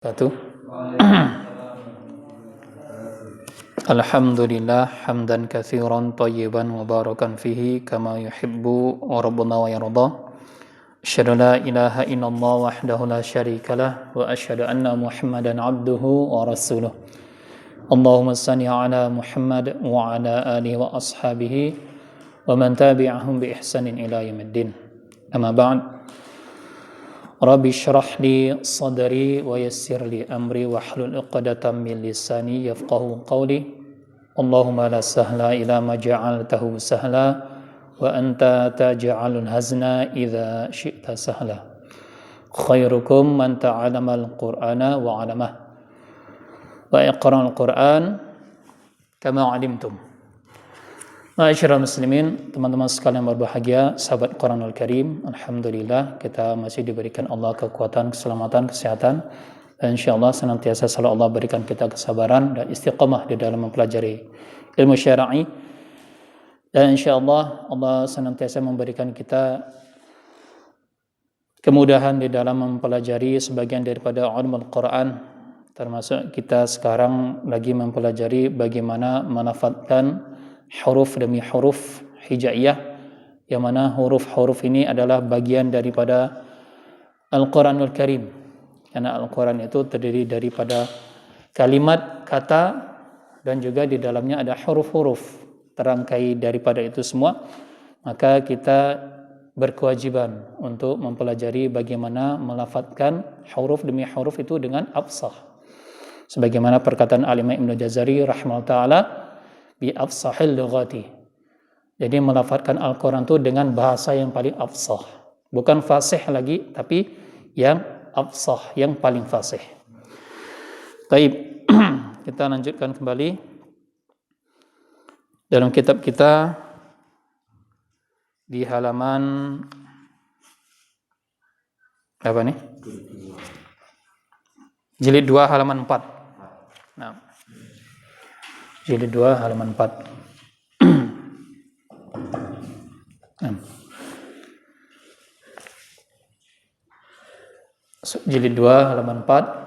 Satu. Alhamdulillah hamdan katsiran thayyiban mubarakan fihi kama yuhibbu rabbuna wa yarda. Asyhadu la ilaha illallah wahdahu la syarikalah wa asyhadu anna Muhammadan abduhu wa rasuluh. Allahumma shalli ala Muhammad wa ala alihi wa ashabihi wa man tabi'ahum bi ihsanin ila yaumiddin. Amma ba'd. Rabbi syrah li sadri wa yassir li amri wa hlul 'uqdatam min lisani yafqahu qawli. Allahumma la sahla illa ma ja'altahu sahla wa anta taj'alul hazna idza syi'ta sahla. Khairukum man ta'allama al-Qur'ana wa 'allamah wa iqra al-Qur'an kama 'alimtum. Ma'asyiral muslimin, teman-teman sekalian berbahagia, sahabat Quranul Karim, alhamdulillah kita masih diberikan Allah kekuatan, keselamatan, kesehatan, dan insyaallah senantiasa selalu Allah berikan kita kesabaran dan istiqamah di dalam mempelajari ilmu syar'i, dan insyaallah Allah senantiasa memberikan kita kemudahan di dalam mempelajari sebagian daripada ulumul Quran, termasuk kita sekarang lagi mempelajari bagaimana melafadzkan huruf demi huruf hijaiyah, yang mana huruf-huruf ini adalah bagian daripada Al-Quranul Karim, karena Al-Quran itu terdiri daripada kalimat, kata, dan juga di dalamnya ada huruf-huruf. Terangkai daripada itu semua, maka kita berkewajiban untuk mempelajari bagaimana melafadzkan huruf demi huruf itu dengan afsah, sebagaimana perkataan Al-Imam Ibnu Jazari rahimahullah ta'ala, bi afsahil lughati. Jadi melafadzkan Al-Quran itu dengan bahasa yang paling afsah, bukan fasih lagi, tapi yang afsah, yang paling fasih. Baik, kita lanjutkan kembali dalam kitab kita di halaman apa nih? Jilid 2 halaman 4. Nah, Jilid 2 halaman 4. Jilid 2 halaman 4.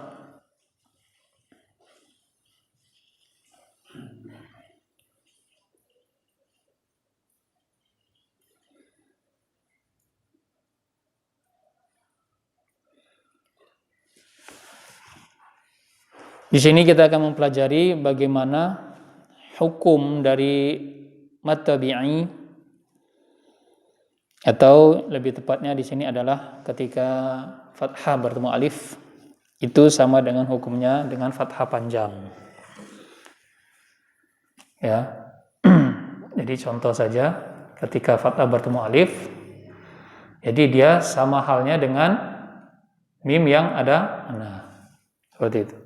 Di sini kita akan mempelajari bagaimana hukum dari mad tabi'i, atau lebih tepatnya di sini adalah ketika fathah bertemu alif itu sama dengan hukumnya dengan fathah panjang. Ya. Jadi contoh saja, ketika fathah bertemu alif, jadi dia sama halnya dengan mim yang ada seperti itu.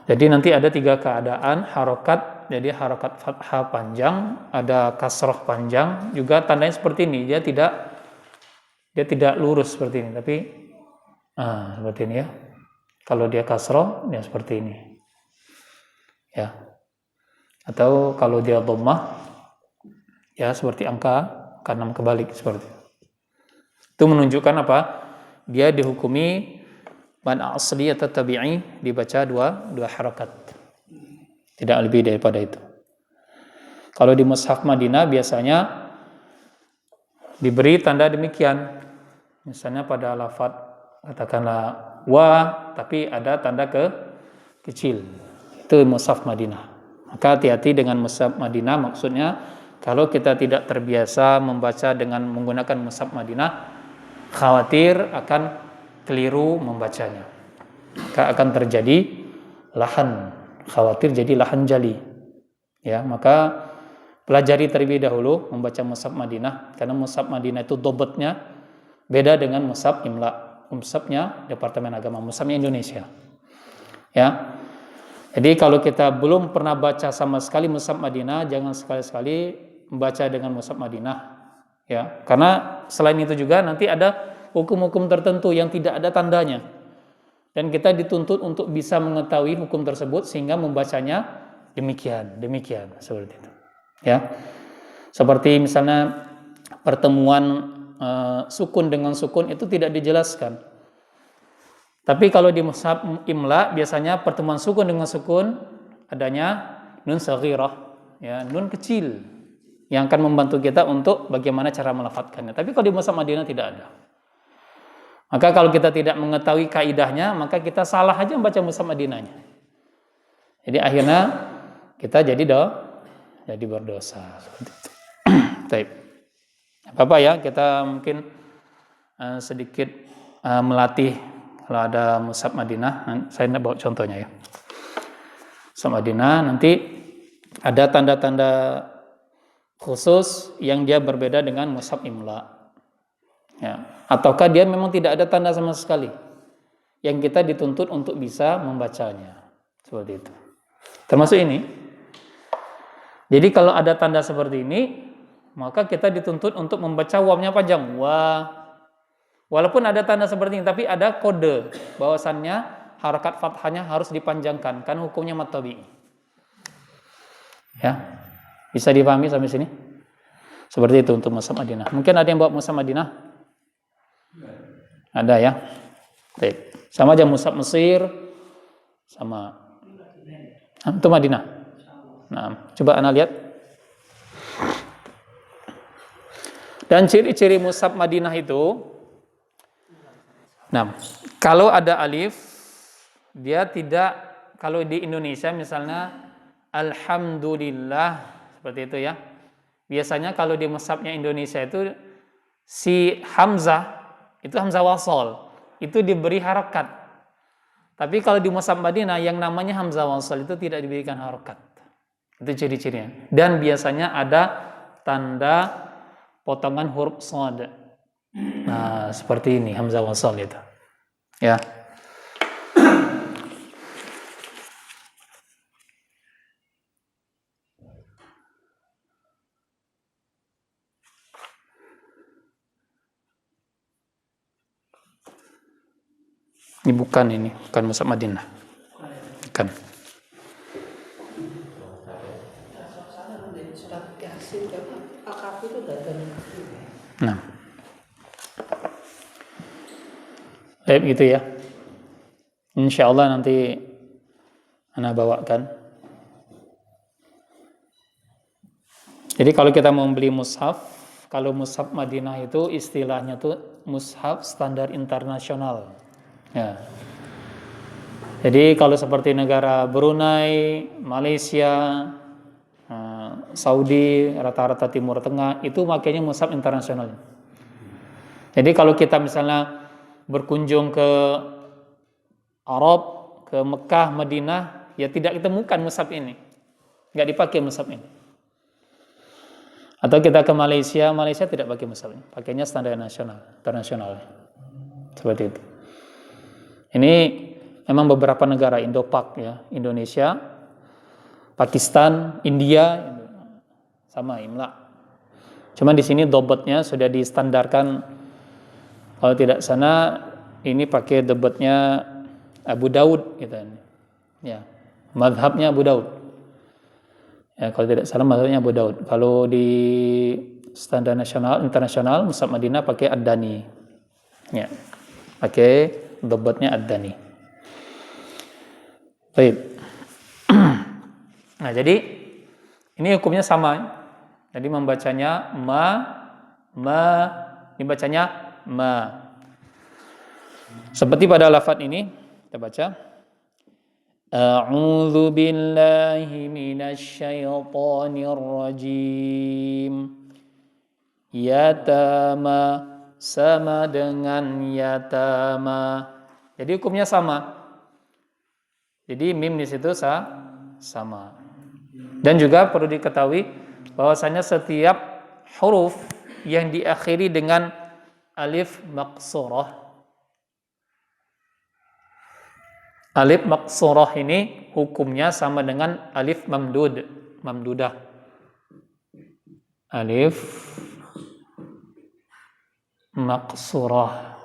Jadi nanti ada 3 keadaan harokat, jadi harokat fathah panjang, ada kasroh panjang, juga tandanya seperti ini, dia tidak lurus seperti ini, tapi seperti ini ya. Kalau dia kasroh, dia seperti ini, ya. Atau kalau dia dhammah, ya seperti angka 6 kebalik seperti itu. Itu menunjukkan apa? Dia dihukumi man asli atau tabi'i, dibaca dua harakat, tidak lebih daripada itu. Kalau di mushaf Madinah biasanya diberi tanda demikian, misalnya pada lafadz katakanlah wa, tapi ada tanda kecil, itu mushaf Madinah. Maka hati-hati dengan mushaf Madinah, maksudnya kalau kita tidak terbiasa membaca dengan menggunakan mushaf Madinah, khawatir akan keliru membacanya, maka akan terjadi lahan, khawatir jadi lahan jali, ya. Maka pelajari terlebih dahulu membaca mushaf Madinah, karena mushaf Madinah itu dobetnya beda dengan mushaf imla, mushafnya Departemen Agama, mushafnya Indonesia, ya. Jadi kalau kita belum pernah baca sama sekali mushaf Madinah, jangan sekali-sekali membaca dengan mushaf Madinah, ya, karena selain itu juga nanti ada hukum-hukum tertentu yang tidak ada tandanya, dan kita dituntut untuk bisa mengetahui hukum tersebut sehingga membacanya demikian seperti itu, ya. Seperti misalnya pertemuan sukun dengan sukun itu tidak dijelaskan. Tapi kalau di mushaf imla biasanya pertemuan sukun dengan sukun adanya nun saghirah, ya, nun kecil yang akan membantu kita untuk bagaimana cara melafadzkannya. Tapi kalau di mushaf Madinah tidak ada. Maka kalau kita tidak mengetahui kaidahnya, maka kita salah aja membaca mushaf Madinahnya. Jadi akhirnya kita jadi berdosa. Baik. Apa ya, kita mungkin sedikit melatih. Kalau ada mushaf Madinah, saya bawa contohnya ya. Mushaf Madinah nanti ada tanda-tanda khusus yang dia berbeda dengan mushaf imla. Ya. Ataukah dia memang tidak ada tanda sama sekali yang kita dituntut untuk bisa membacanya. Seperti itu. Termasuk ini. Jadi kalau ada tanda seperti ini, maka kita dituntut untuk membaca wawnya panjang. Wa. Walaupun ada tanda seperti ini, tapi ada kode bahwasannya harakat fathahnya harus dipanjangkan, kan hukumnya mad tabi'i. Ya. Bisa dipahami sampai sini? Seperti itu untuk mushaf Madinah. Mungkin ada yang bawa mushaf Madinah? Ada ya. Baik. Sama aja mushaf Mesir sama. Itu Madinah. Nah, coba Anda lihat. Dan ciri-ciri mushaf Madinah itu, nah, kalau ada alif, dia tidak, kalau di Indonesia misalnya Alhamdulillah, seperti itu ya. Biasanya kalau di mushafnya Indonesia itu, si Hamzah, itu Hamzah wasol, itu diberi harakat. Tapi kalau di mushaf Madinah, yang namanya Hamzah wasol itu tidak diberikan harakat. Itu ciri-cirinya. Dan biasanya ada tanda potongan huruf shad. Nah, seperti ini Hamzah wasal itu. Ya. Ini bukan mushaf Madinah. Bukan. Nah. Baik gitu ya. Insya Allah nanti Ana bawakan. Jadi kalau kita mau beli mushaf, kalau mushaf Madinah itu istilahnya tuh mushaf standar internasional. Ya. Jadi kalau seperti negara Brunei, Malaysia, Saudi, rata-rata Timur Tengah itu makanya mushaf internasional. Jadi kalau kita misalnya berkunjung ke Arab, ke Mekah, Madinah, ya tidak ditemukan mushaf ini. Enggak dipakai mushaf ini. Atau kita ke Malaysia, Malaysia tidak pakai mushaf ini. Pakainya standar nasional, internasional. Seperti itu. Ini memang beberapa negara Indo-Pak ya, Indonesia, Pakistan, India sama imla. Cuma di sini dobotnya sudah distandarkan. Kalau tidak sana ini pakai dobotnya Abu Daud gitu. Ya. Mazhabnya Abu Daud. Ya, kalau tidak salah mazhabnya Abu Daud. Kalau di standar nasional, internasional, mushaf Madinah pakai Ad-Dani. Ya. Pakai dobotnya Ad-Dani. Baik. Nah, jadi ini hukumnya sama. Jadi membacanya dibacanya ma. Seperti pada lafaz ini, kita baca A'udzu billahi minasyaitonir rajim. Yatama, sama dengan yatama. Jadi hukumnya sama. Jadi mim di situ sama. Dan juga perlu diketahui bahwasanya setiap huruf yang diakhiri dengan alif maqsurah, alif maqsurah ini hukumnya sama dengan alif mamdudah. Alif maqsurah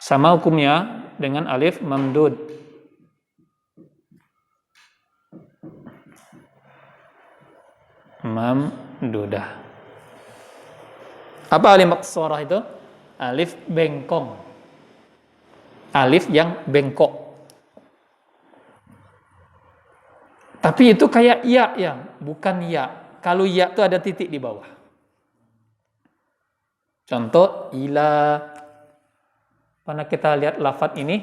sama hukumnya dengan alif mamdud. Mamdudah. Apa alif maqsurah itu? Alif bengkong. Alif yang bengkok. Tapi itu kayak ya, bukan ya. Kalau ya itu ada titik di bawah. Contoh ila. Mana kita lihat lafadz ini?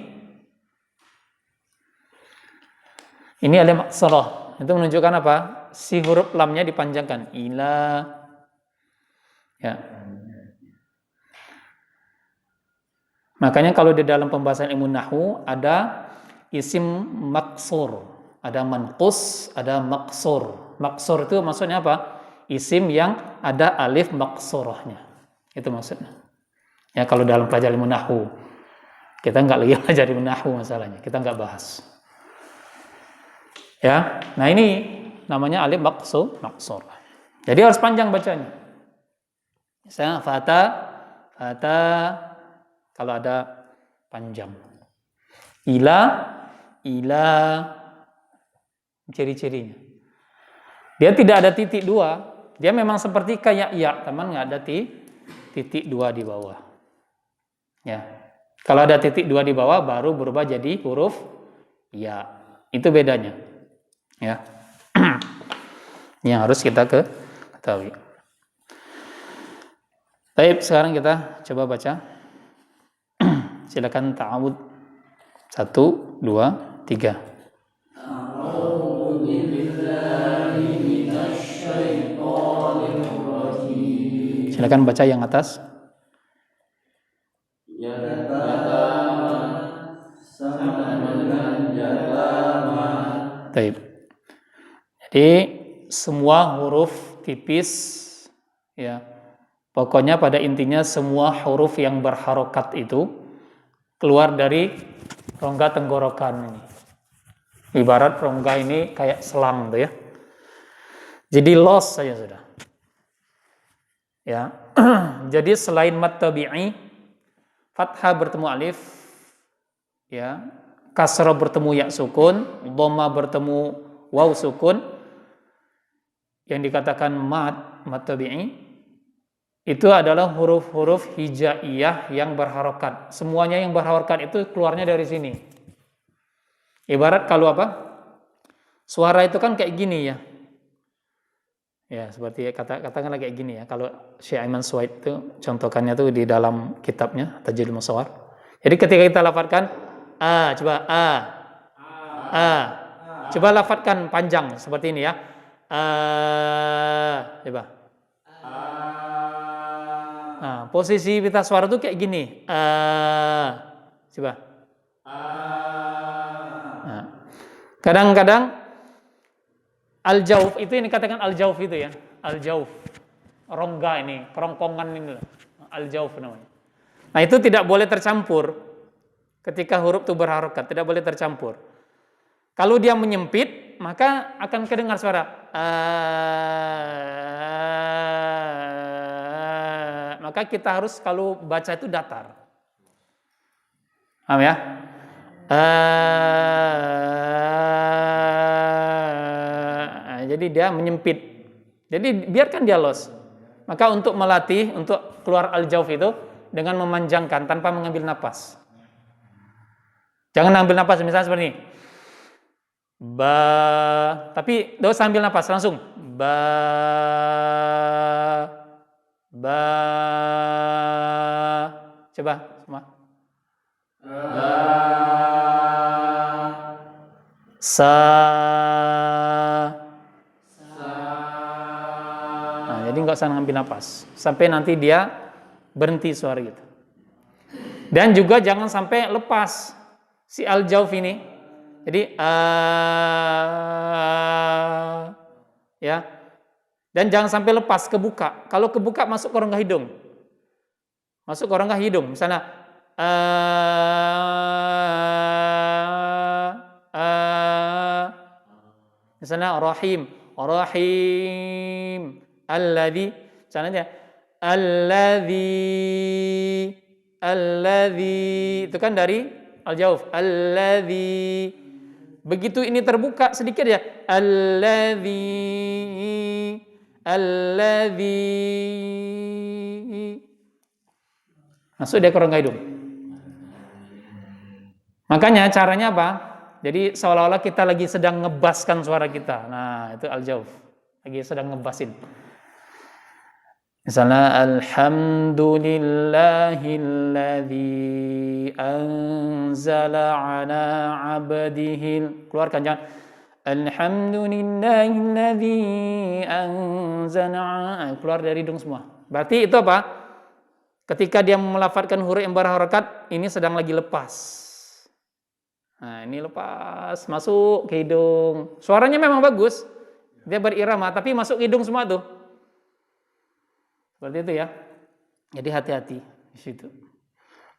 Ini alif maksarah. Itu menunjukkan apa? Si huruf lamnya dipanjangkan. Ila. Ya. Makanya kalau di dalam pembahasan ilmu nahwu ada isim maksur, ada manqus, ada maksur. Maksur itu maksudnya apa? Isim yang ada alif maksurahnya. Itu maksudnya. Ya kalau dalam pelajaran ilmu nahwu. Kita nggak lagi belajar ilmu nahwu masalahnya. Kita nggak bahas. Ya. Nah ini namanya alif maksur. Jadi harus panjang bacanya. Misalnya fata kalau ada panjang. Ila ciri-cirinya. Dia tidak ada titik dua. Dia memang seperti kayak ya, teman nggak ada titik dua di bawah. Ya. Kalau ada titik dua di bawah baru berubah jadi huruf ya. Itu bedanya. Ya. Yang harus kita ketahui. Baik, sekarang kita coba baca. Silakan ta'awud. 1, 2, 3. A'udzu billahi minasy syaithanir rajim. Silakan baca yang atas. Baik. Jadi semua huruf tipis ya. Pokoknya pada intinya semua huruf yang berharokat itu keluar dari rongga tenggorokan ini. Ibarat rongga ini kayak selang tuh ya. Jadi los saja sudah. Ya. Jadi selain mad tabi'i, fathah bertemu alif, ya. Kasrah bertemu ya sukun, dhamma bertemu waw sukun. Yang dikatakan mad tabi'i itu adalah huruf-huruf hijaiyah yang berharokat. Semuanya yang berharokat itu keluarnya dari sini. Ibarat kalau apa? Suara itu kan kayak gini ya. Ya, seperti katakanlah kayak gini ya. Kalau Syekh Aiman Suwaid itu contohkannya tuh di dalam kitabnya Tajwidul Musawwar. Jadi ketika kita lafadzkan coba coba lafadzkan panjang seperti ini ya. Coba. Nah, posisi pita suara tuh kayak gini. Coba. Nah, kadang-kadang al-jauf itu yang dikatakan al-jauf itu ya. Al-jauf. Rongga ini, kerongkongan ini. Al-jauf namanya. Nah, itu tidak boleh tercampur. Ketika huruf itu berharokat, tidak boleh tercampur. Kalau dia menyempit, maka akan kedengar suara maka kita harus kalau baca itu datar. Paham ya? Jadi dia menyempit. Jadi biarkan dia los. Maka untuk melatih, untuk keluar al-jauf itu dengan memanjangkan tanpa mengambil napas. Jangan ambil napas misalnya seperti ini. Tapi doa sambil napas langsung. Coba semua. Nah, jadi nggak usah ngambil napas sampai nanti dia berhenti suara gitu. Dan juga jangan sampai lepas si al-jauf ini. Jadi ya. Dan jangan sampai lepas kebuka. Kalau kebuka masuk ke rongga hidung. Masuk ke rongga hidung. Misalnya misalnya rahim, alladzi, misalnya alladzi itu kan dari al-jauf, alladzi. Begitu ini terbuka sedikit ya, alladzi. Masuk dia ke rongga hidung. Makanya caranya apa? Jadi seolah-olah kita lagi sedang ngebaskan suara kita. Nah, itu al-jauf. Lagi sedang ngebasin. Misalnya alhamdulillahilladzi anzala ala 'abdihi. Keluarkan jangan alhamdulillahilladzi anzala. Keluar dari hidung semua. Berarti itu apa? Ketika dia melafadzkan huruf yang berharokat, ini sedang lagi lepas. Nah, ini lepas, masuk ke hidung. Suaranya memang bagus. Dia berirama, tapi masuk ke hidung semua tuh. Seperti itu ya. Jadi hati-hati di situ.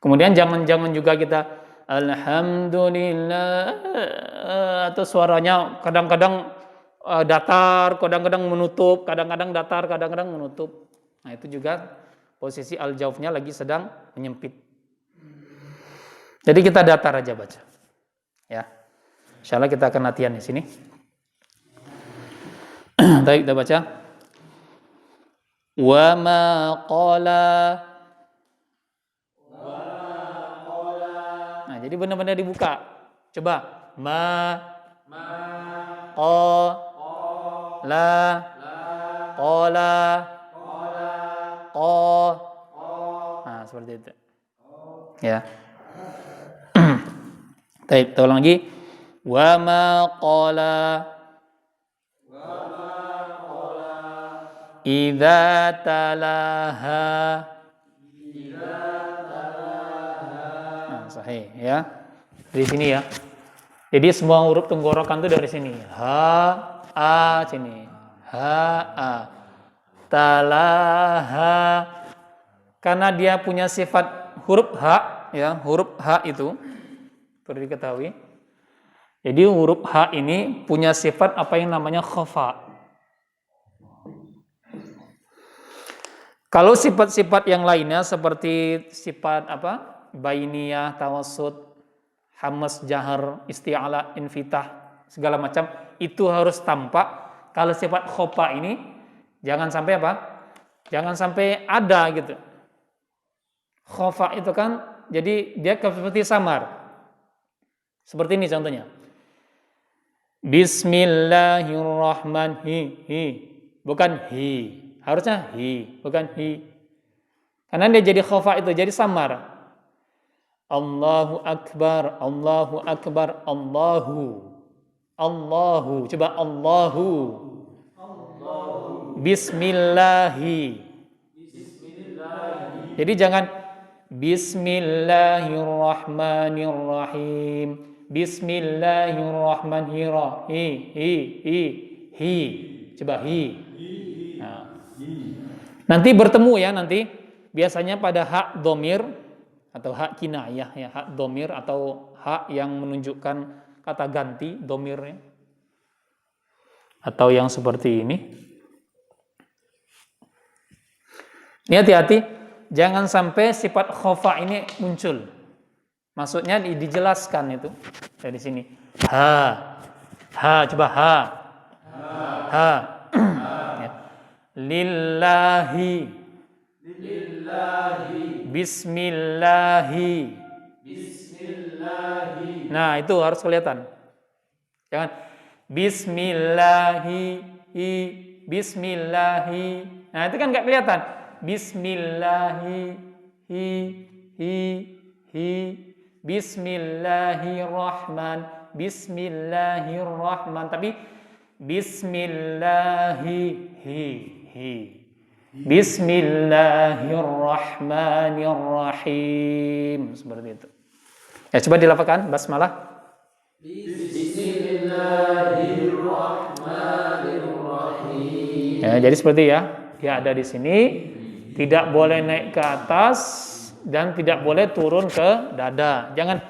Kemudian jangan juga kita alhamdulillah atau suaranya kadang-kadang datar, kadang-kadang menutup, kadang-kadang datar, kadang-kadang menutup. Nah, itu juga posisi al-jaufnya lagi sedang menyempit. Jadi kita datar aja baca. Ya. Insyaallah kita akan latihan di sini. Baik, kita baca. Wa ma qala. Nah, jadi benar-benar dibuka. Coba. Ma la qala Nah, seperti itu. Ya. Baik, kita ulang lagi. Wa ma qala idza talaha. Nah, sahih ya. Di sini ya. Jadi semua huruf tenggorokan itu dari sini. Ha, a sini. Ha, a. Talaha. Karena dia punya sifat huruf ha, ya, huruf ha itu perlu diketahui. Jadi huruf H ini punya sifat apa yang namanya khafa. Kalau sifat-sifat yang lainnya seperti sifat apa? Bainiyah, tawassut, hamas, jahar, isti'ala, infitah, segala macam itu harus tampak. Kalau sifat khafa ini jangan sampai apa? Jangan sampai ada gitu. Khafa itu kan jadi dia seperti samar. Seperti ini contohnya. Bismillahirrahmanirrahim. Bukan hi. Harusnya hi, bukan hi. Karena dia jadi khafa itu, jadi samar. Allahu akbar, Allahu akbar, Allahu. Allahu, coba Allahu. Bismillahi. Jadi jangan Bismillahirrahmanirrahim. Bismillahirrahmanirrahim. Hi. Coba hi. Nah. Nanti bertemu ya nanti. Biasanya pada hak domir atau hak kinayah ya, hak domir atau hak yang menunjukkan kata ganti domirnya. Atau yang seperti ini. Ini hati-hati, jangan sampai sifat khofa ini muncul. Maksudnya dijelaskan itu dari sini. Coba ha. Ya. Lillahi. Bismillahi. Nah, itu harus kelihatan. Jangan Bismillahi. Nah, itu kan nggak kelihatan. Bismillahi. Bismillahirrahman. Tapi Bismillahirrahmanirrahim. Seperti itu. Ya, coba dilafalkan basmalah. Bismillahirrahmanirrahim. Ya, jadi seperti ya. Dia ada di sini, tidak boleh naik ke atas dan tidak boleh turun ke dada. Jangan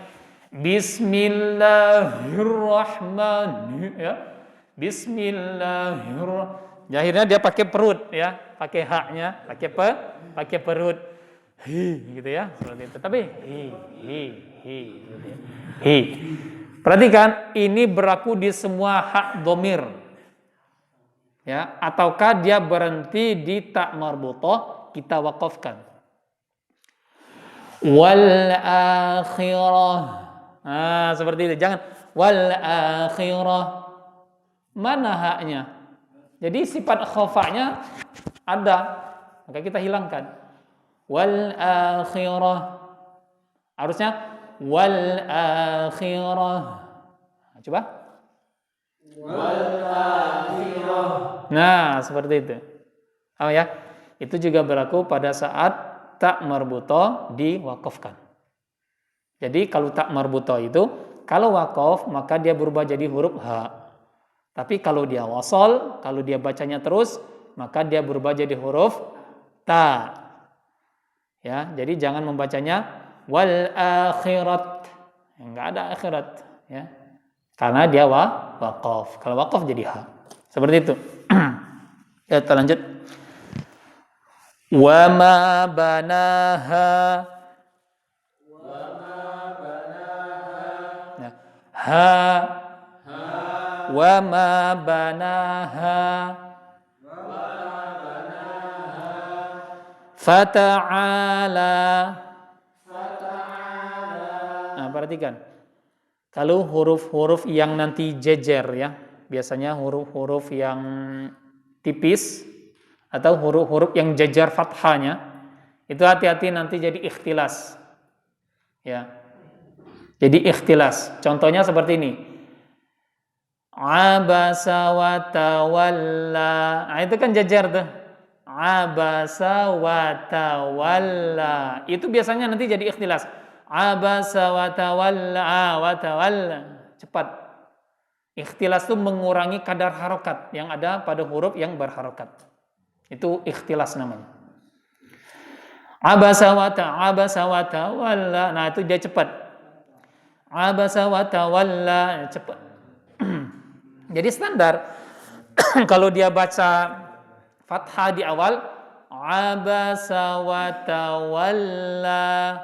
Bismillahirrahmanirrahim ya. Bismillahirrahmanirrahim. Akhirnya dia pakai perut ya, pakai haknya, pakai perut. Gitu ya, seperti itu. Tapi gitu ya. Perhatikan, ini berlaku di semua hak domir. Ya, ataukah dia berhenti di tak marbutoh, kita wakafkan. Wal akhirah. Nah, seperti itu. Jangan wal akhirah. Mana haknya? Jadi sifat khafa'nya ada, maka kita hilangkan. Wal akhirah. Harusnya wal akhirah. Coba. Wal akhirah. Nah, seperti itu. Oh ya. Itu juga berlaku pada saat tak marbutoh diwakafkan. Jadi kalau tak marbutoh itu, kalau wakaf maka dia berubah jadi huruf ha. Tapi kalau dia wasol, kalau dia bacanya terus, maka dia berubah jadi huruf ta. Ya, jadi jangan membacanya wal akhirat. Enggak ada akhirat, ya. Karena dia wakaf. Kalau wakaf jadi ha. Seperti itu. Ya, kita lanjut. Wa ma banaha. Ya. Ha. Wa ma banaha. Fata'ala. Nah, perhatikan. Kalau huruf-huruf yang nanti jejer ya, biasanya huruf-huruf yang tipis atau huruf-huruf yang jejer fathahnya, itu hati-hati nanti jadi ikhtilas. Ya. Jadi ikhtilas. Contohnya seperti ini. Abasa wa tawalla. Nah, itu kan jejer tuh. Abasa wa tawalla. Itu biasanya nanti jadi ikhtilas. Abasa wa tawalla. Cepat. Ikhtilas itu mengurangi kadar harokat yang ada pada huruf yang berharokat. Itu ikhtilas namanya. Abasa wa tawalla. Nah, itu dia cepat. Abasa wa tawalla, cepat. Jadi standar kalau dia baca fathah di awal, abasa wa tawalla.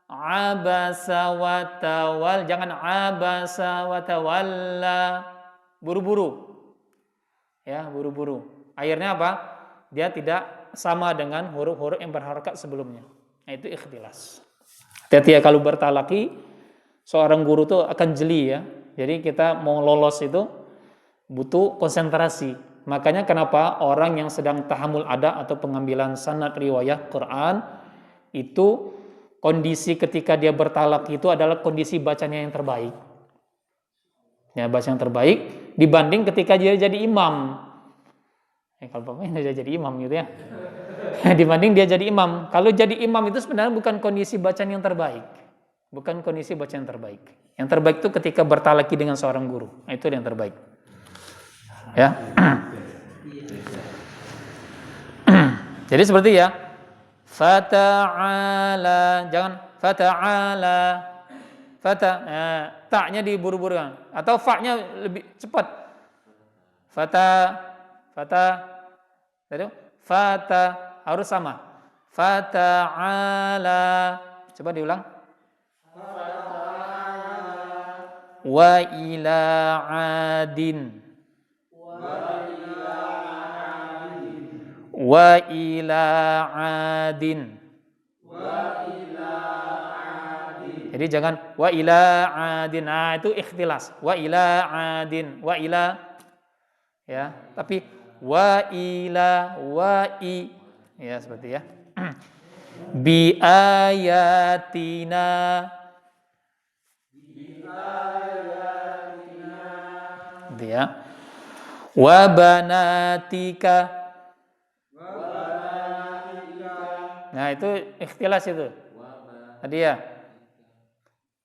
Abasa wa tawalla, jangan abasa wa tawalla. Buru-buru. Ya, buru-buru. Akhirnya apa? Dia tidak sama dengan huruf-huruf yang berharokat sebelumnya. Nah, itu ikhtilas. Hati-hati ya kalau bertalaki, seorang guru tuh akan jeli ya. Jadi kita mau lolos itu butuh konsentrasi. Makanya kenapa orang yang sedang tahamul ada atau pengambilan sanad riwayat Quran itu kondisi ketika dia bertalaki itu adalah kondisi bacanya yang terbaik. Ya, baca yang terbaik dibanding ketika dia jadi imam. Kalau pemain dia jadi imam gitu ya. Dibanding dia jadi imam. Kalau jadi imam itu sebenarnya bukan kondisi bacaan yang terbaik. Bukan kondisi bacaan yang terbaik. Yang terbaik itu ketika bertalaki dengan seorang guru. Nah, itu yang terbaik. Ya. Jadi seperti ya. Fata'ala, jangan fata'ala. Ta-nya diburu-burukan atau fa-nya lebih cepat. Fata harus sama. Fata'ala. Coba diulang. Wa ila adin. Wa ila adin. Jadi jangan wa ila adin. Nah, itu ikhtilas. Wa ila adin. Wa ila ya, tapi wa ila wa i ya seperti ya. Bi ayatina. Gitu ya. Wa banatika. Nah, itu ikhtilas itu. Tadi ya.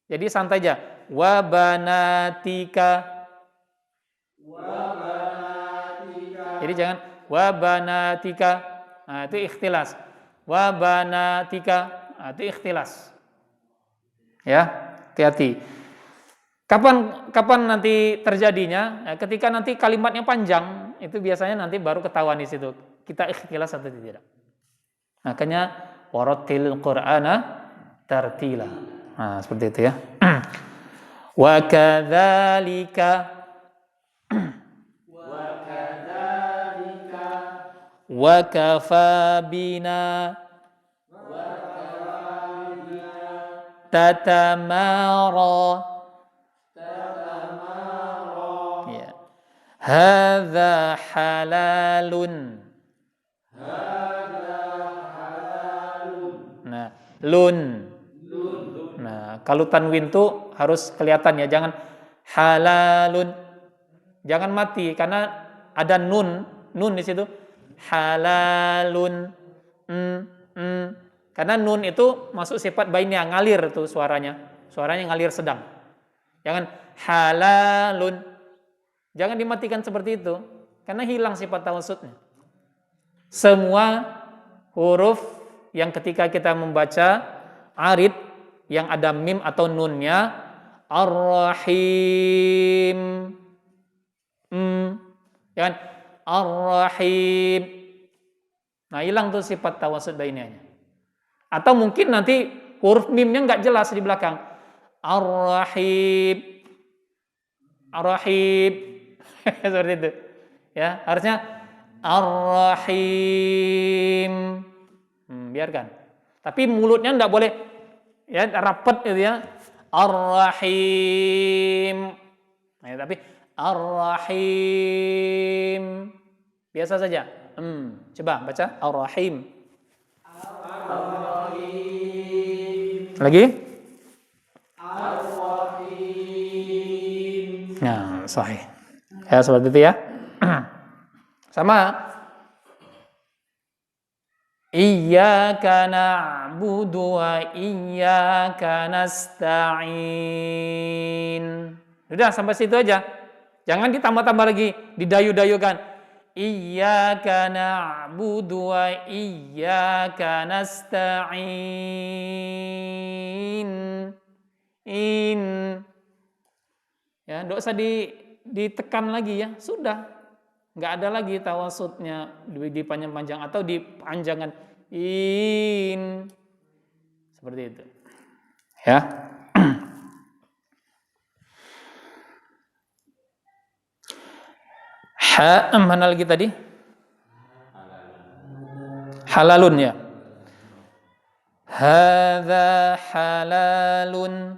Jadi santai aja. Wa banatika. Jadi jangan wa banatika. Nah, itu ikhtilas. Wa banatika. Nah, itu ikhtilas. Ya, hati-hati. Kapan nanti terjadinya? Nah, ketika nanti kalimatnya panjang, itu biasanya nanti baru ketahuan di situ. Kita ikhtilas atau tidak. Makanya warattil Qur'ana tartila. Nah, seperti itu ya. Wa kadzalika wa kafa bina tatamara. Ya. Hadza halalun. Nah, lun. Nah, kalau tanwin tuh harus kelihatan ya, jangan halalun. Jangan mati karena ada nun di situ. Halalun. Karena nun itu masuk sifat bainnya, ngalir tuh suaranya. Suaranya ngalir sedang. Jangan halalun. Jangan dimatikan seperti itu karena hilang sifat tawassutnya. Semua huruf yang ketika kita membaca arid yang ada mim atau nunnya, ar-rahim, jangan ar-rahim. Nah, hilang tuh sifat tawassut bainnya. Atau mungkin nanti huruf mimnya nggak jelas di belakang, ar-rahim, ar-rahim, seperti itu. Ya, harusnya ar-rahim. Biarkan. Tapi mulutnya enggak boleh ya rapat gitu ya. Ar-rahim. Nah, ya, tapi ar-rahim. Biasa saja. Coba baca ar-rahim. Ar-rahim. Lagi? Ar-rahim. Nah, sahih. Ya, seperti itu ya. Sama. Iyyaka na'budu wa iyyaka nasta'in. Sudah sampai situ aja. Jangan ditambah-tambah lagi, didayu-dayukan. Iyyaka na'budu wa iyyaka nasta'in. Ya, enggak usah ditekan lagi ya. Sudah. Nggak ada lagi tawassutnya dipanjang-panjang atau dipanjangan seperti itu ya. Mana lagi tadi? Halalun ya. Hadza halalun.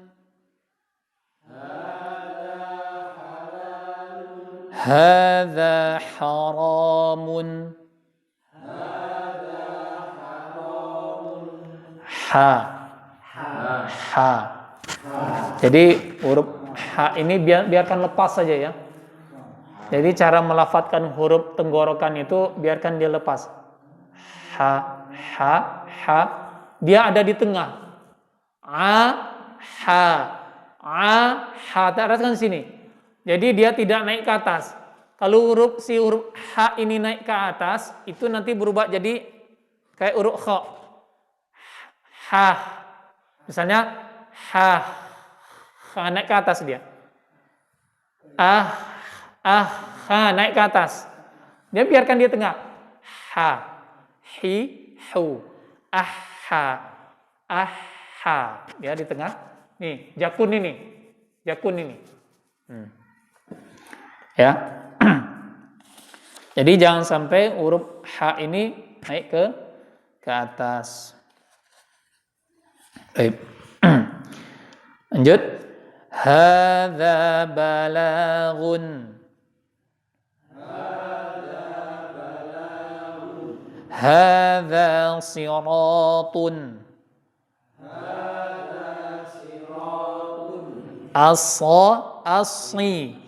Hadza haramun. Ha. Jadi huruf ha ini biarkan lepas saja ya. Jadi cara melafatkan huruf tenggorokan itu biarkan dia lepas. Ha. Dia ada di tengah. Ha. Taratkan sini. Jadi dia tidak naik ke atas. Kalau huruf H ini naik ke atas, itu nanti berubah jadi kayak huruf kha. Ha. Misalnya ha naik ke atas dia. Ha naik ke atas. Dia biarkan dia tengah. Ha, hi, hu, ha. Dia di tengah. Nih, jakun ini. Ya. Jadi jangan sampai huruf H ini naik ke atas. Baik. Lanjut. Hadza balaghun. Hadza siratun. Asri.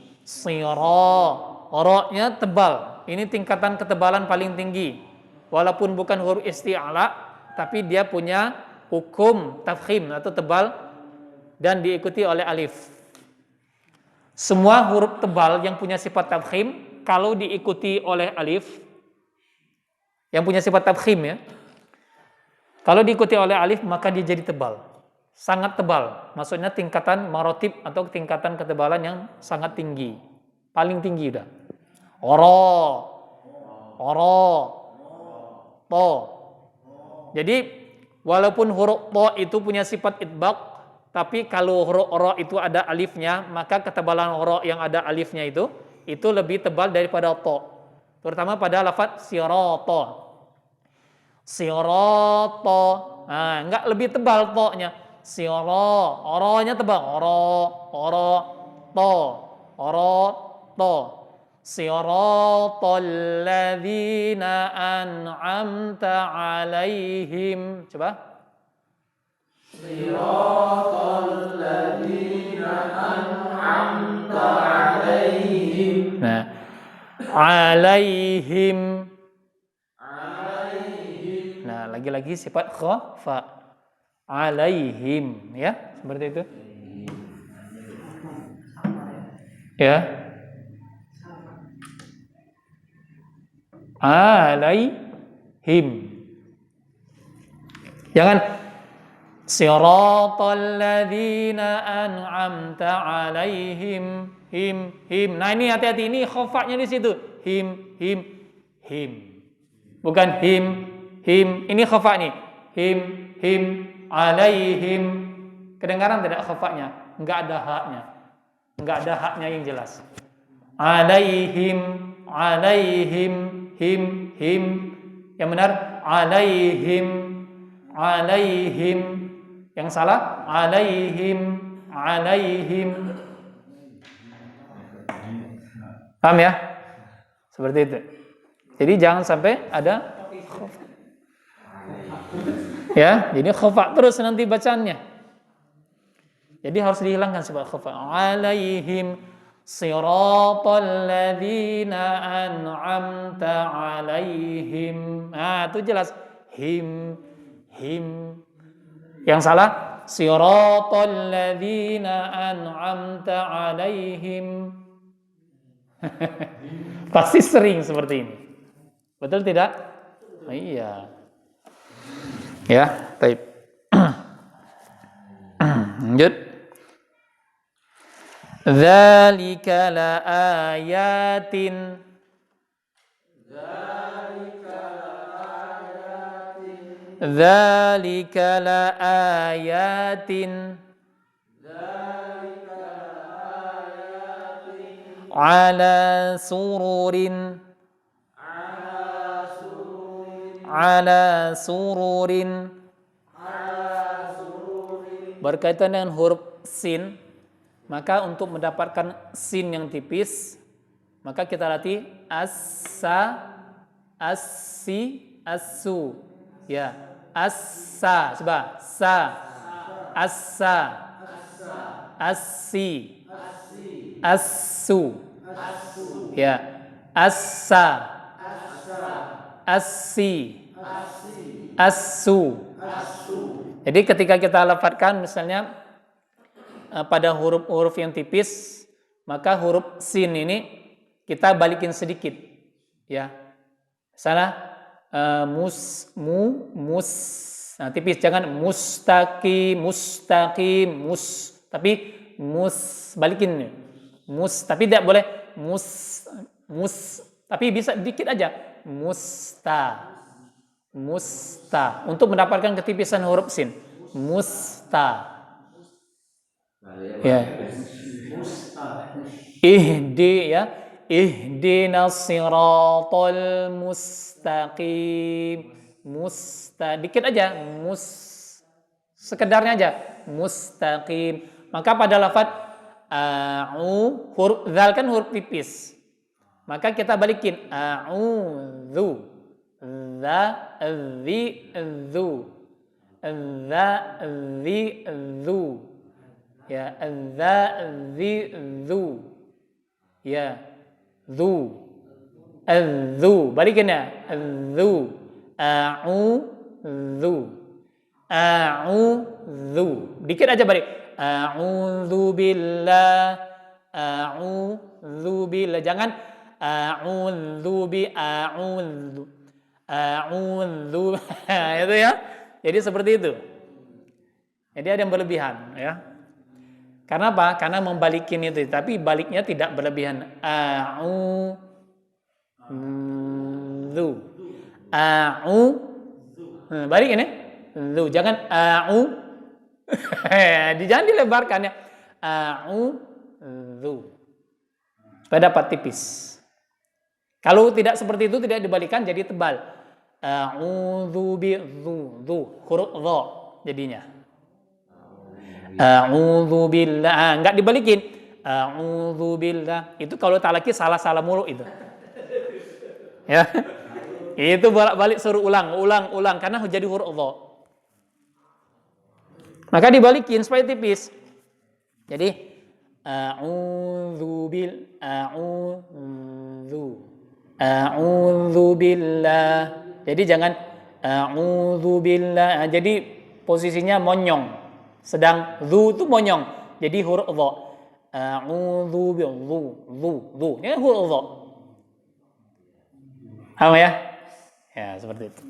Ra-nya tebal. Ini tingkatan ketebalan paling tinggi. Walaupun bukan huruf isti'ala, tapi dia punya hukum tafkhim atau tebal dan diikuti oleh alif. Semua huruf tebal yang punya sifat tafkhim kalau diikuti oleh alif yang punya sifat tafkhim ya. Kalau diikuti oleh alif maka dia jadi tebal. Sangat tebal, maksudnya tingkatan marotib atau tingkatan ketebalan yang sangat tinggi, paling tinggi udah. Oro, to. Jadi walaupun huruf to itu punya sifat itbaq, tapi kalau huruf ro itu ada alifnya, maka ketebalan ro yang ada alifnya itu lebih tebal daripada to. Terutama pada lafaz sirata. Nah, enggak lebih tebal to-nya. Oronya tebal. Oro, to. Siratal ladzina an'amta 'alaihim. Coba. Siratal ladzina an'amta 'alaihim. Nah, 'alaihim. Nah, lagi-lagi sifat khafa. 'Alaihim, ya, seperti itu. Ya. Alaihim. Jangan siratal ladzina an'amta 'alaihim. Him. Nah, ini hati-hati, ini khafa'nya di situ. Him. Bukan him. Ini khafa' nih. Him 'alaihim. Kedengaran tidak khafa'nya? Enggak ada haknya. Enggak ada haknya yang jelas. 'Alaihim. Him. Yang benar 'alaihim. Yang salah 'alaihim. Paham ya? Seperti itu. Jadi jangan sampai ada khafa. Ya, jadi khafa terus nanti bacaannya. Jadi harus dihilangkan sebab khafa. 'Alaihim siratal ladzina an'amta 'alaihim. Nah, itu jelas him. Yang salah siratal ladzina an'amta 'alaihim. Pasti sering seperti ini. Betul tidak? Oh, iya. Ya, baik. Lanjut. Dzalika laayatin. Dzalika laayatin. Ala sururin. Berkaitan dengan huruf sin, maka untuk mendapatkan sin yang tipis, maka kita latih assa, assi, assu. Ya, assa, coba sa, assa, assi, assu. Ya, assa, assi, assu. Jadi ketika kita lafadzkan misalnya pada huruf-huruf yang tipis, maka huruf sin ini kita balikin sedikit, ya. Salah mus. Nah, tipis, jangan mustaqim, tapi balikin. Tapi tidak boleh mus, tapi bisa dikit aja. Musta. Untuk mendapatkan ketipisan huruf sin. Musta. Ya. Ihdinas siratal mustaqim. Dikit aja. Sekedarnya aja. Mustaqim. Maka pada lafaz huruf zal kan huruf tipis. Maka kita balikin a'udzu. Dzu. Ya, dzu. Ya, dzu. Balikin ya. Dzu. A'udzu. Dikit aja balik. A'udzu billah. Jangan a'udzu. Itu ya. Jadi seperti itu. Jadi ada yang berlebihan, ya. Karena apa? Karena membalikin itu, tapi baliknya tidak berlebihan. Balik ini. Jangan jangan dilebarkan ya. Supaya dapat tipis. Kalau tidak seperti itu, tidak dibalikan jadi tebal. A'udzu bi huruf dha jadinya. A'udzu billah. Enggak dibalikin. A'udzu billah. Itu kalau talaki salah-salah mulu itu. Ya. Itu bolak-balik suruh ulang karena jadi huruf dha. Maka dibalikin supaya tipis. Jadi a'udzu billah. Jadi jangan a'udzu billah. Jadi posisinya monyong. Sedang zu itu monyong. Jadi huruf dha. A'udzu zu. Ini huruf dha. Paham ya? Ya, seperti itu.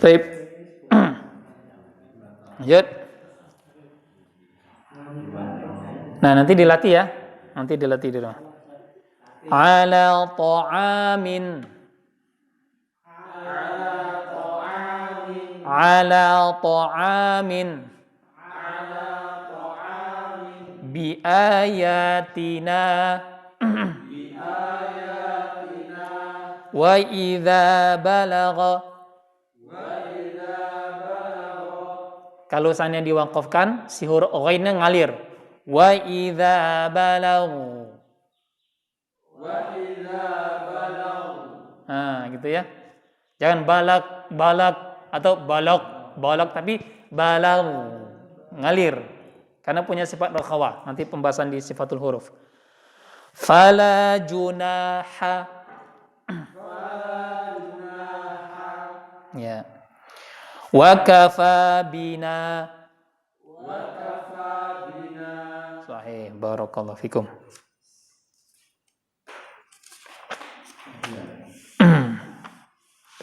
Baik. Lanjut. Nah, nanti dilatih ya. Nanti dilatih di rumah. Ala ta'amin. Ala ta'amin. Bi ayatina. Wa idza balagha. Kalau seandainya diwakafkan, si huruf ghainnya ngalir. Wa idza balaghu. Nah, gitu ya. Jangan balak atau balak tapi balag ngalir. Karena punya sifat rakhawah. Nanti pembahasan di sifatul huruf. Fala junaha. Ya. Wa kafa bina. Sahih, barakallahu fikum.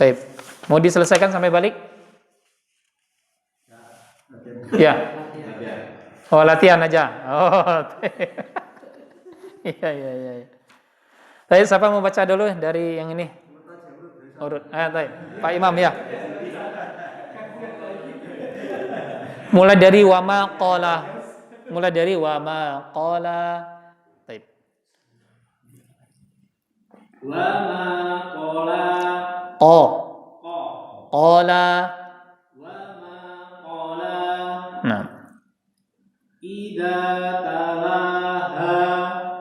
Baik. Mau diselesaikan sampai balik? Ya. Oh, latihan aja. Oh. Iya. Baik, siapa mau baca dulu dari yang ini? Urut. Baik. Pak Imam ya. Mulai dari wama qala. Baik. Wama qala. Qala. Wama qala. Nah. Idza talaha.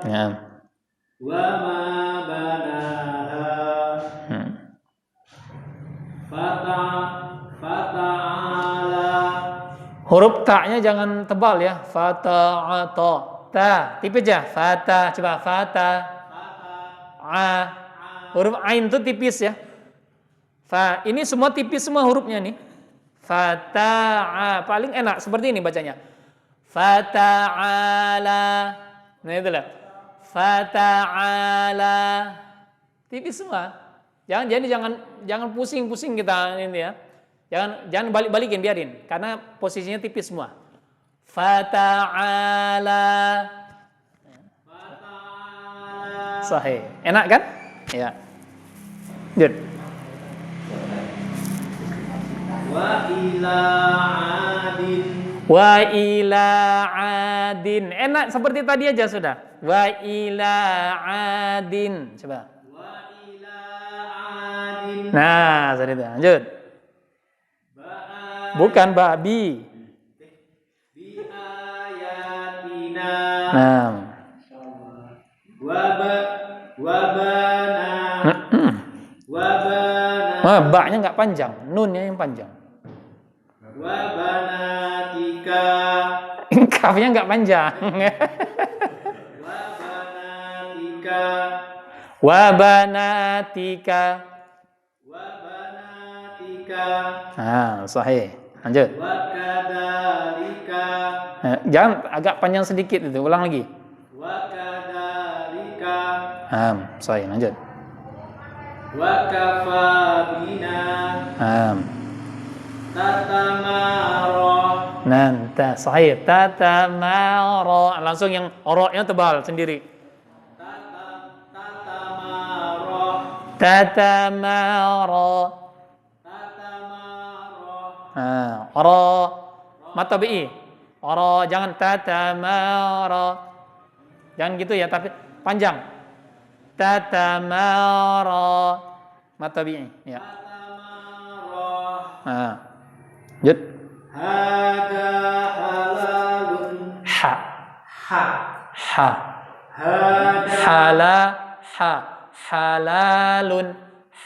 Ya. Wama banaha. Fata'ala. Huruf ta-nya jangan tebal ya. Fata'ata. Ta, tipis ya. Fata, coba fata. Huruf ain itu tipis ya. Fa, ini semua tipis semua hurufnya nih. Fata'a, paling enak seperti ini bacanya. Fata'ala. Nah itulah. Fata'ala. Tipis semua. Jangan pusing-pusing kita ini ya. Jangan balik-balikin, biarin karena posisinya tipis semua. Fata'ala. Sahih. Enak kan? Ya. Good. Wa ila adin. Enak seperti tadi aja sudah. Wa ila adin. Coba. Wa ila adin. Nah, seperti itu. Lanjut. Bukan babi. Bi ayatina. Nah. Ba-nya nggak panjang, nunnya yang panjang. Wabanatika. Kafnya nggak panjang. Wabanatika. Nah, sahih. Lanjut. Wakadalika. Jangan agak panjang sedikit itu. Ulang lagi. Wakadalika. Sahih. Lanjut. Wakafabina. Tatamaro. Nanta, sahih. Tatamaro. Langsung yang oroknya tebal sendiri. Tatamaro. Oro mata bi. Oro jangan tatamaro. Jangan gitu ya, tapi panjang. Tatamaro mata bi. Ya. Nah. Lanjut. Hada halalun. Ha. Ha. Ha. Hada. Halalun.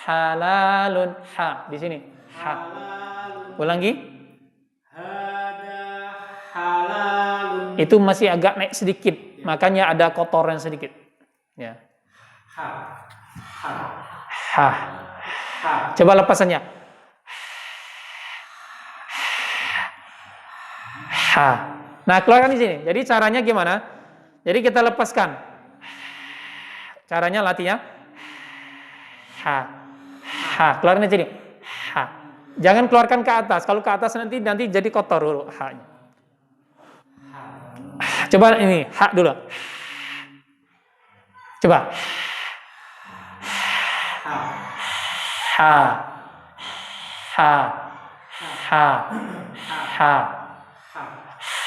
Halalun. Ha. Di sini. Ha. Halalun. Ulang lagi. Hada halalun. Itu masih agak naik sedikit. Makanya ada kotoran sedikit. Ya. Ha. Ha. Ha. Ha. Coba lepasannya. Ha. Nah, keluarkan di sini. Jadi caranya gimana? Jadi kita lepaskan. Caranya latihnya. Ha. Ha. Keluarkan di sini. Ha. Jangan keluarkan ke atas. Kalau ke atas nanti jadi kotor dulu ha-nya. Coba ini, ha dulu. Coba. Ha. Ha. Ha. Ha.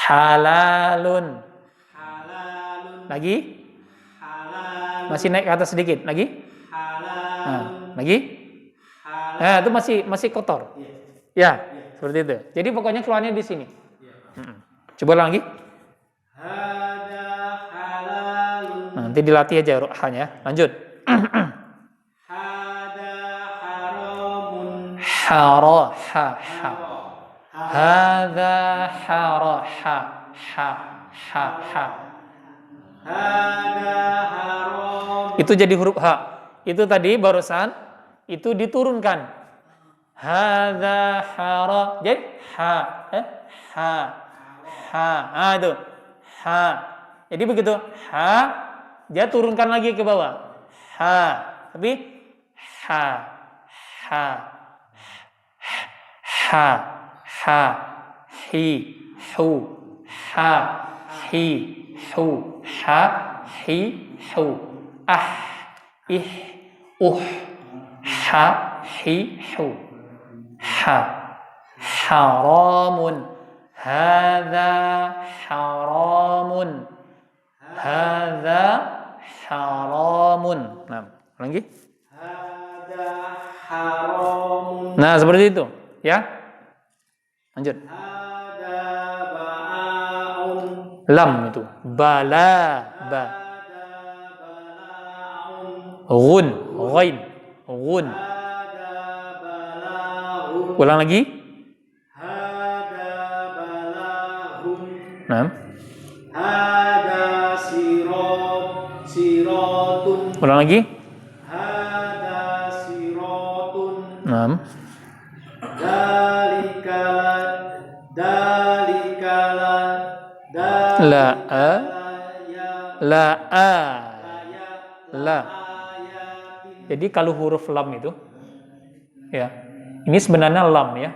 Halalun. Halalun. Lagi? Halalun. Masih naik ke atas sedikit. Lagi? Halalun. Nah, lagi? Halalun. Nah, itu masih kotor. Ya, seperti itu. Jadi pokoknya keluarnya di sini. Coba ulang lagi. Hada halalun. Nanti dilatih aja ruhanya. Lanjut. Hada haramun. Hara ha ha. Hadza hara ha ha ha ha. Hada haram. Itu jadi huruf ha. Itu tadi barusan itu diturunkan. Hadza hara. Jadi ha ha ha. Ah itu. Ha. Jadi begitu. Ha dia turunkan lagi ke bawah. Ha. Tapi ha ha ha ha hi hu ha hi hu ha hi hu ih ha hi hu ha haramun hadza haramun hadza haramun. Nah, lagi. Hada haramun. Nah, seperti itu, ya. Lanjut. Hada ba'aun. Lam itu. Bala ba. Hada bala'un. Ghun, ghain, ghun. Hada bala'un. Ulang lagi. Hada bala'un. Nah. Hada siratun. Ulang lagi. Hada siratun. Nah. La a la a la. Jadi kalau huruf lam itu ya, ini sebenarnya lam ya.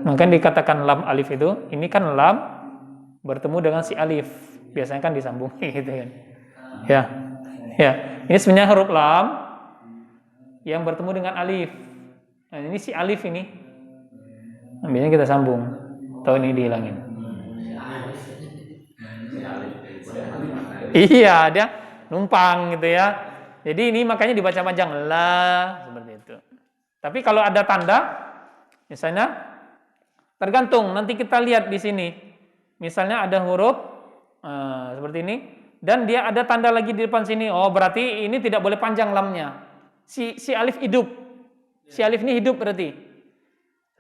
Maka dikatakan lam alif itu, ini kan lam bertemu dengan si alif. Biasanya kan disambung gitu kan. Ya. Ya, ini sebenarnya huruf lam yang bertemu dengan alif. Nah, ini si alif ini. Biasanya kita sambung. Tahu ini dihilangin. Iya, dia numpang gitu ya. Jadi ini makanya dibaca panjang la seperti itu. Tapi kalau ada tanda, misalnya tergantung. Nanti kita lihat di sini. Misalnya ada huruf seperti ini, dan dia ada tanda lagi di depan sini. Oh, berarti ini tidak boleh panjang lamnya. Si alif hidup. Si alif ini hidup berarti.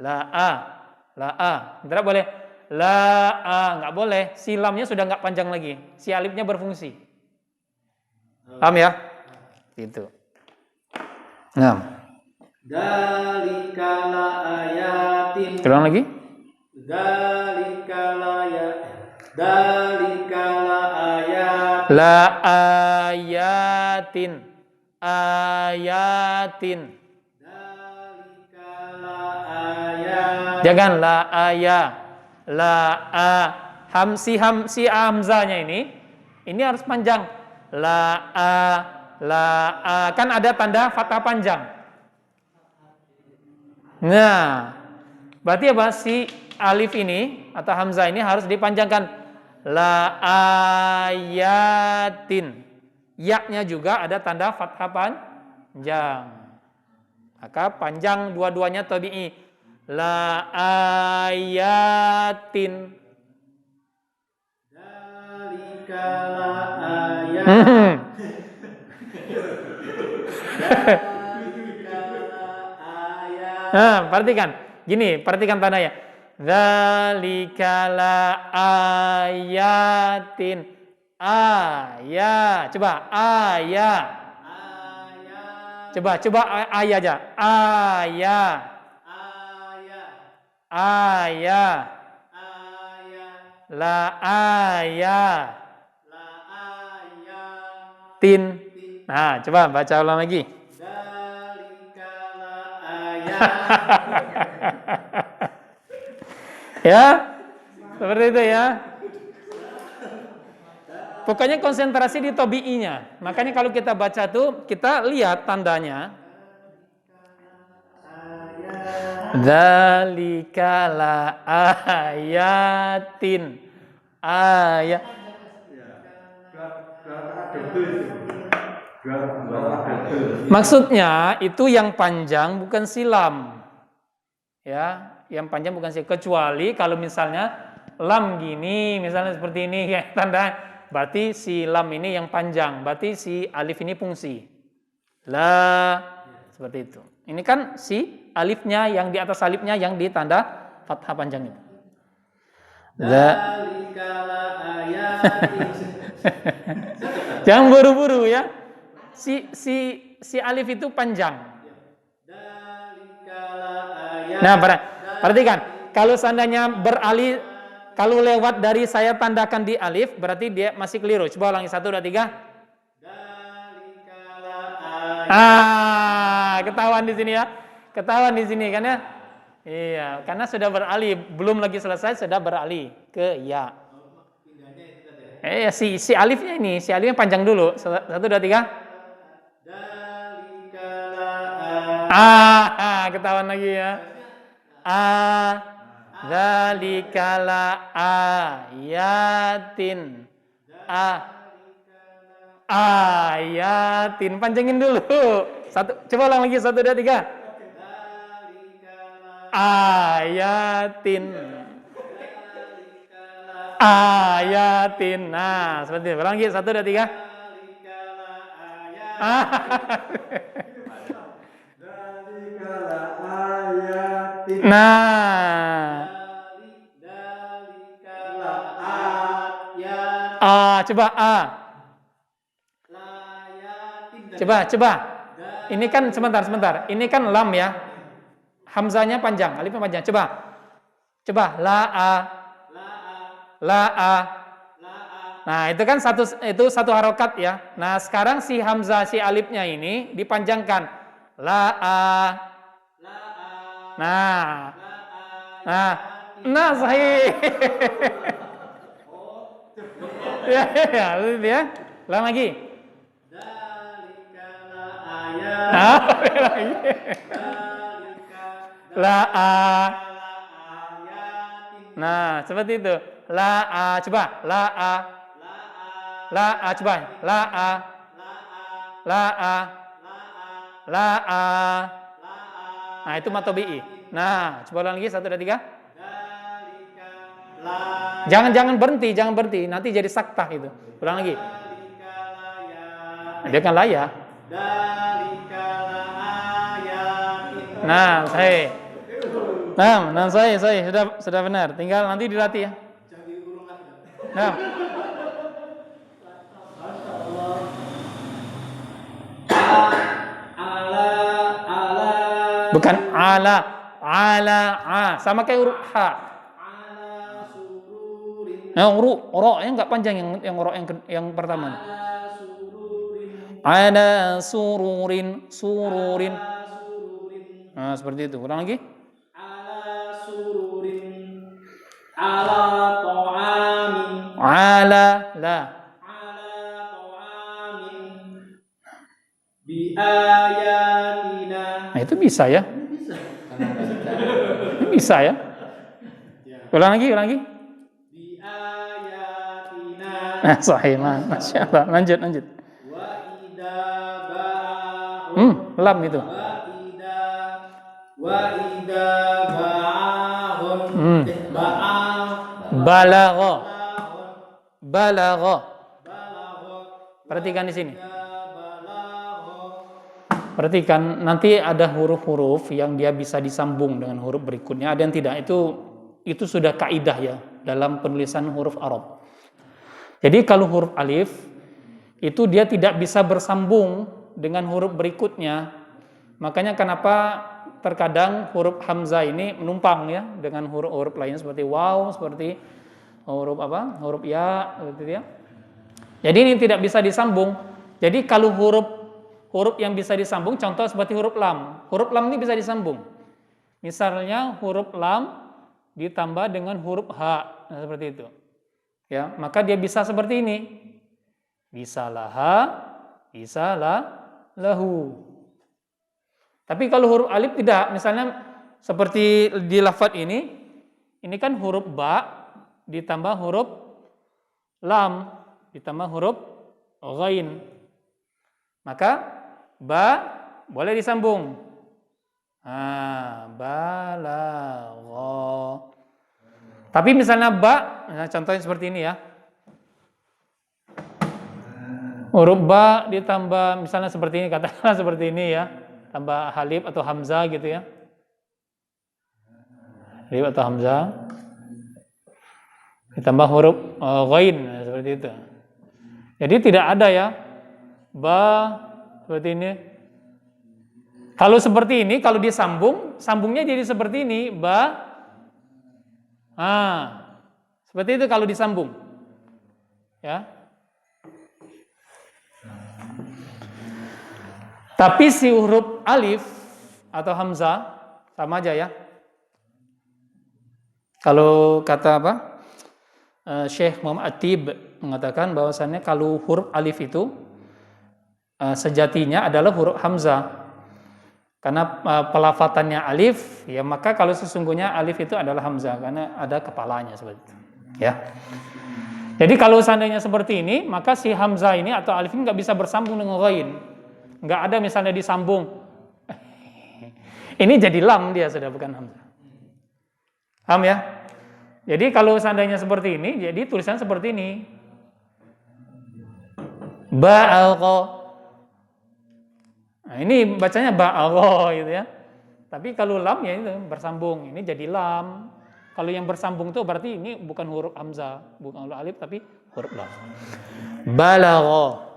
La a, tidak boleh. La a, nggak boleh. Si lamnya sudah nggak panjang lagi. Si alifnya berfungsi. Paham ya? Gitu. Nah. Dzalika la ayatin. Ulang lagi. Dzalika la ayat. La ayatin. Ayatin. Dzalika la ayat. Jangan la aya. La a. Si hamzanya ini harus panjang. La a. Kan ada tanda fathah panjang. Nah, berarti apa? Si alif ini atau hamzah ini harus dipanjangkan. La ayatin. Ya-nya juga ada tanda fathah panjang. Maka panjang dua-duanya tabi'i. La ayatin. Dzalika la ayat. Dzalika la ayat. Nah, perhatikan. Gini, perhatikan tandanya. Dzalika la ayatin. Ayat. Coba ayat. Ayat. Coba ayat aja. Ayat. Ayat. Ayat. Ayat. La ayat. La ayat. Tin. Nah, coba baca ulang lagi. Dzalika la ayat. Ya, seperti itu ya. Pokoknya konsentrasi di tobi'inya. Makanya kalau kita baca tuh, kita lihat tandanya. Dzalika la ayatin. Ayat. Maksudnya itu yang panjang bukan silam. Ya, yang panjang bukan silam. Kecuali kalau misalnya lam gini, misalnya seperti ini ya, tanda. Berarti si lam ini yang panjang, berarti si alif ini fungsi. La, seperti itu. Ini kan si alifnya yang di atas alifnya yang ditanda fathah panjang itu. Dzalika la ayatin. Jangan buru-buru ya. Si alif itu panjang. Dzalika la ayat. Nah, perhatikan. Kalau seandainya beralih, kalau lewat dari saya tandakan di alif, berarti dia masih keliru. Coba ulangi 1, 2, 3. Dzalika la ayat. Ketahuan di sini ya. Ketahuan di sini kan ya. Iya, karena sudah beralih, belum lagi selesai sudah beralih ke ya. Si alifnya ini, si alifnya panjang dulu. 1, 2, 3. Dzalika la ayat. Ketahuan lagi ya. Dzalika la ayatin. Ayatin. Panjangin dulu. Coba ulang lagi 1, 2, 3. Ayatin. Ayatin. Nah, seperti itu. Ulang lagi 1, 2, 3. Nah. Coba Coba. Ini kan sebentar. Ini kan lam ya. Hamzanya panjang, alifnya panjang. Coba la a. Nah, itu kan satu harokat ya. Nah, sekarang si hamzah si alifnya ini dipanjangkan. La a. Nah, sahih. ya. Ulang lagi. La a. Nah, seperti itu. La a, coba. La a. Coba. La a. Nah, itu matobi'i. Nah, coba ulang lagi 1, 2, 3. Jangan berhenti. Nanti jadi saktah itu. Ulang lagi. Dia kan layak. Nah, saya sudah benar. Tinggal nanti dilatih ya. Nah. Bukan ala, sama kayak huruf ha. Nah, ro-nya enggak panjang yang ro yang pertama. Ala sururin. Nah, seperti itu. Ulang lagi. Ala sururin. Ala ta'amin. Ala ta'amin. Bi ayatina. Nah, itu bisa ya. Bisa ya. Ulang lagi. Bi ayatina. Nah, sahih. Masya Allah. Lanjut. Wa idza ba'u. Lam itu. Wa idza Wa idza ba'ahum Balagha. Balagha. Perhatikan di sini. Perhatikan, nanti ada huruf-huruf yang dia bisa disambung dengan huruf berikutnya, ada yang tidak. Itu sudah kaidah ya dalam penulisan huruf Arab. Jadi kalau huruf alif itu dia tidak bisa bersambung dengan huruf berikutnya. Makanya kenapa terkadang huruf hamzah ini menumpang ya dengan huruf-huruf lain seperti waw, seperti huruf apa? Huruf ya gitu ya. Jadi ini tidak bisa disambung. Jadi kalau huruf yang bisa disambung, contoh seperti huruf lam. Huruf lam ini bisa disambung. Misalnya huruf lam ditambah dengan huruf ha, nah, seperti itu. Ya, maka dia bisa seperti ini. Bisa laha, bisa lahu. Tapi kalau huruf alif tidak, misalnya seperti di lafadz ini kan huruf ba ditambah huruf lam ditambah huruf ghain. Maka ba boleh disambung. Balagha. Tapi misalnya ba, nah contohnya seperti ini ya. Huruf ba ditambah misalnya seperti ini, katakanlah seperti ini ya. Tambah halif atau hamzah gitu ya. Halif atau hamzah. Ditambah huruf ghain, nah, seperti itu. Jadi tidak ada ya. Ba seperti ini. Kalau seperti ini, kalau disambung, sambungnya jadi seperti ini, ba. Seperti itu kalau disambung. Ya. Tapi si huruf alif atau hamzah sama aja ya. Kalau kata apa? Syekh Muhammad Atib mengatakan bahwasannya kalau huruf alif itu sejatinya adalah huruf hamzah. Karena pelafatannya alif, ya maka kalau sesungguhnya alif itu adalah hamzah karena ada kepalanya seperti itu. Ya. Jadi kalau seandainya seperti ini, maka si hamzah ini atau alif ini nggak bisa bersambung dengan ghain. Nggak ada misalnya disambung. Ini jadi lam dia sudah bukan hamzah. Paham ya? Jadi kalau seandainya seperti ini, jadi tulisan seperti ini. Ba'alqa. Nah, ini bacanya ba'alqa gitu ya. Tapi kalau lam ya itu bersambung. Ini jadi lam. Kalau yang bersambung itu berarti ini bukan huruf hamzah, bukan huruf alif tapi huruf lam. Balagha.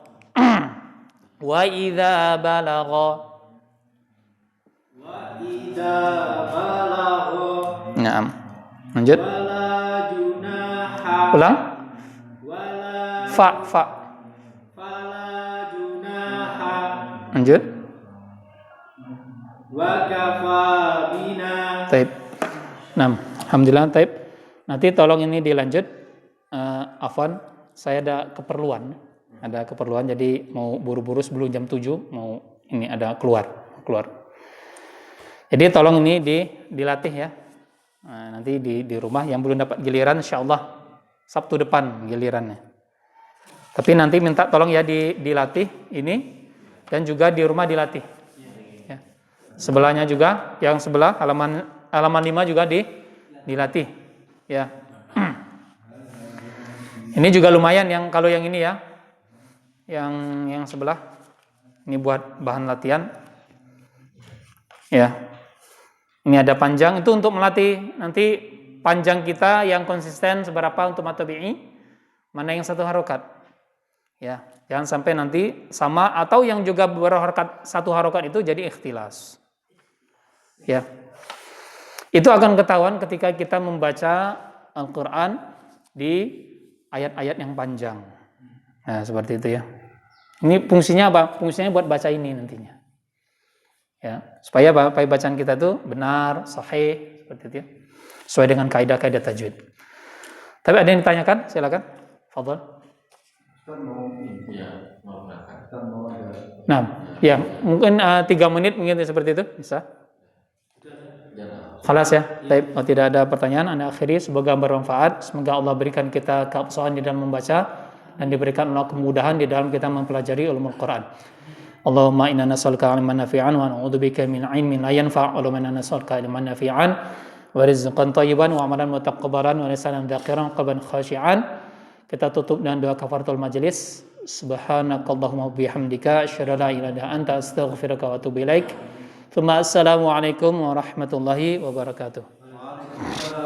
Wa idza balagha. Wa idza balagha. Naam. Lanjut. Wala junaha. Ulang. Wala Fa. fala junaha. Lanjut. Wa kafa bina. Taib. Naam. Alhamdulillah, taib. Nanti tolong ini dilanjut. Afwan, saya ada keperluan. Jadi mau buru-buru sebelum jam 7 mau ini ada keluar. Jadi tolong ini dilatih ya. Nah, nanti di rumah yang belum dapat giliran insyaallah Sabtu depan gilirannya. Tapi nanti minta tolong ya dilatih ini dan juga di rumah dilatih. Ya. Sebelahnya juga, yang sebelah halaman 5 juga dilatih. Ya. Ini juga lumayan yang kalau yang ini ya. Yang sebelah ini buat bahan latihan. Ya. Ini ada panjang itu untuk melatih nanti panjang kita yang konsisten seberapa untuk mad tabi'i, mana yang satu harokat. Ya, jangan sampai nanti sama atau yang juga beberapa harokat satu harokat itu jadi ikhtilas. Ya. Itu akan ketahuan ketika kita membaca Al-Qur'an di ayat-ayat yang panjang. Nah, seperti itu ya. Ini fungsinya apa? Fungsinya buat baca ini nantinya. Ya, supaya bacaan kita itu benar, sahih, seperti itu ya. Sesuai dengan kaidah-kaidah tajwid. Tapi ada yang ditanyakan? Silakan. Fadhal. Nah, ya, mungkin 3 menit mungkin seperti itu bisa. Khalas ya. Baik, kalau tidak ada pertanyaan, Anda akhiri. Semoga bermanfaat. Semoga Allah berikan kita keabsahan di dalam membaca dan diberikan Allah kemudahan di dalam kita mempelajari ulumul Quran. Allahumma inna nas'aluka ilman nafi'an wa na'udzubika min ilmin la yanfa'. Allahumma inna nas'aluka ilman nafi'an wa rizqan thayyiban wa amalan mutaqabbalan wa lisanan dzakiran qalban khashi'an. Kita tutup dengan doa kafaratul majelis. Subhanakallahumma bihamdika asyhadu an la ilaha illa anta astaghfiruka wa atubu ilaik. Assalamualaikum warahmatullahi wabarakatuh.